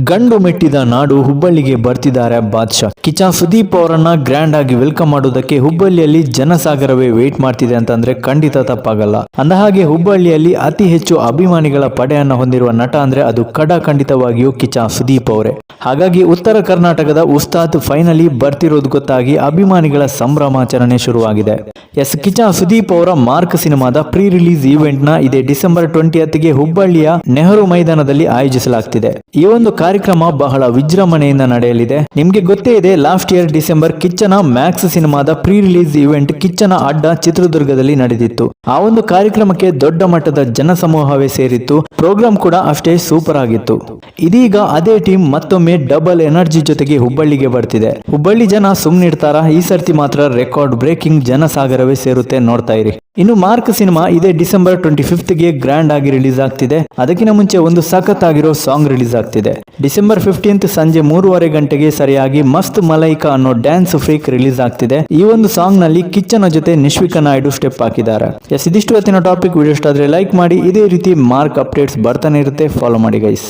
ಗಂಡು ಮೆಟ್ಟಿದ ನಾಡು ಹುಬ್ಬಳ್ಳಿಗೆ ಬರ್ತಿದ್ದಾರೆ ಬಾದ್ಶಾ. ಕಿಚ್ಚ ಸುದೀಪ್ ಅವರನ್ನ ಗ್ರ್ಯಾಂಡ್ ಆಗಿ ವೆಲ್ಕಮ್ ಮಾಡೋದಕ್ಕೆ ಹುಬ್ಬಳ್ಳಿಯಲ್ಲಿ ಜನಸಾಗರವೇ ವೇಟ್ ಮಾಡ್ತಿದೆ ಅಂತಂದ್ರೆ ಖಂಡಿತ ತಪ್ಪಾಗಲ್ಲ. ಅಂದಹಾಗೆ ಹುಬ್ಬಳ್ಳಿಯಲ್ಲಿ ಅತಿ ಹೆಚ್ಚು ಅಭಿಮಾನಿಗಳ ಪಡೆಯನ್ನ ಹೊಂದಿರುವ ನಟ ಅಂದ್ರೆ ಅದು ಖಂಡಿತವಾಗಿಯೂ ಕಿಚ್ಚ ಸುದೀಪ್ ಅವರೇ. ಹಾಗಾಗಿ ಉತ್ತರ ಕರ್ನಾಟಕದ ಉಸ್ತಾದ್ ಫೈನಲಿ ಬರ್ತಿರೋದು ಗೊತ್ತಾಗಿ ಅಭಿಮಾನಿಗಳ ಸಂಭ್ರಮಾಚರಣೆ ಶುರುವಾಗಿದೆ. ಎಸ್, ಕಿಚ್ಚ ಸುದೀಪ್ ಅವರ ಮಾರ್ಕ್ ಸಿನಿಮಾದ ಪ್ರೀ ರಿಲೀಸ್ ಈವೆಂಟ್ ನ ಇದೇ ಡಿಸೆಂಬರ್ 20ಗೆ ಹುಬ್ಬಳ್ಳಿಯ ನೆಹರು ಮೈದಾನದಲ್ಲಿ ಆಯೋಜಿಸಲಾಗ್ತಿದೆ. ಈ ಒಂದು ಕಾರ್ಯಕ್ರಮ ಬಹಳ ವಿಜೃಂಭಣೆಯಿಂದ ನಡೆಯಲಿದೆ. ನಿಮ್ಗೆ ಗೊತ್ತೇ ಇದೆ, ಲಾಸ್ಟ್ ಇಯರ್ ಡಿಸೆಂಬರ್ ಕಿಚ್ಚನ ಮ್ಯಾಕ್ಸ್ ಸಿನಿಮಾದ ಪ್ರೀ ರಿಲೀಸ್ ಇವೆಂಟ್ ಕಿಚ್ಚನ ಅಡ್ಡ ಚಿತ್ರದುರ್ಗದಲ್ಲಿ ನಡೆದಿತ್ತು. ಆ ಒಂದು ಕಾರ್ಯಕ್ರಮಕ್ಕೆ ದೊಡ್ಡ ಮಟ್ಟದ ಜನಸಮೂಹವೇ ಸೇರಿತ್ತು. ಪ್ರೋಗ್ರಾಮ್ ಕೂಡ ಅಷ್ಟೇ ಸೂಪರ್ ಆಗಿತ್ತು. ಇದೀಗ ಅದೇ ಟೀಮ್ ಮತ್ತೊಮ್ಮೆ ಡಬಲ್ ಎನರ್ಜಿ ಜೊತೆಗೆ ಹುಬ್ಬಳ್ಳಿಗೆ ಬರ್ತಿದೆ. ಹುಬ್ಬಳ್ಳಿ ಜನ ಸುಮ್ನಿರ್ತಾರ? ಈ ಸರ್ತಿ ಮಾತ್ರ ರೆಕಾರ್ಡ್ ಬ್ರೇಕಿಂಗ್ ಜನಸಾಗರವೇ ಸೇರುತ್ತೆ, ನೋಡ್ತಾ ಇರಿ. ಇನ್ನು ಮಾರ್ಕ್ ಸಿನಿಮಾ ಇದೇ ಡಿಸೆಂಬರ್ 25ಗೆ ಗ್ರ್ಯಾಂಡ್ ಆಗಿ ರಿಲೀಸ್ ಆಗ್ತಿದೆ. ಅದಕ್ಕಿಂತ ಮುಂಚೆ ಒಂದು ಸಖತ್ ಆಗಿರೋ ಸಾಂಗ್ ರಿಲೀಸ್ ಆಗ್ತಿದೆ. ಡಿಸೆಂಬರ್ 15 ಸಂಜೆ 3:30 ಗಂಟೆಗೆ ಸರಿಯಾಗಿ ಮಸ್ತ್ ಮಲೈಕಾ ಅನ್ನೋ ಡ್ಯಾನ್ಸ್ ಫ್ರೀಕ್ ರಿಲೀಸ್ ಆಗ್ತಿದೆ. ಈ ಒಂದು ಸಾಂಗ್ ನಲ್ಲಿ ಕಿಚ್ಚನ ಜೊತೆ ನಿಶ್ವಿಕಾ ನಾಯ್ಡು ಸ್ಟೆಪ್ ಹಾಕಿದ್ದಾರೆ. ಎಸ್, ಇದಿಷ್ಟು ಇವತ್ತಿನ ಟಾಪಿಕ್. ವಿಡಿಯೋ ಇಷ್ಟ ಆದ್ರೆ ಲೈಕ್ ಮಾಡಿ. ಇದೇ ರೀತಿ ಮಾರ್ಕ್ ಅಪ್ಡೇಟ್ಸ್ ಬರ್ತಾನೆ ಇರುತ್ತೆ, ಫಾಲೋ ಮಾಡಿ ಗೈಸ್.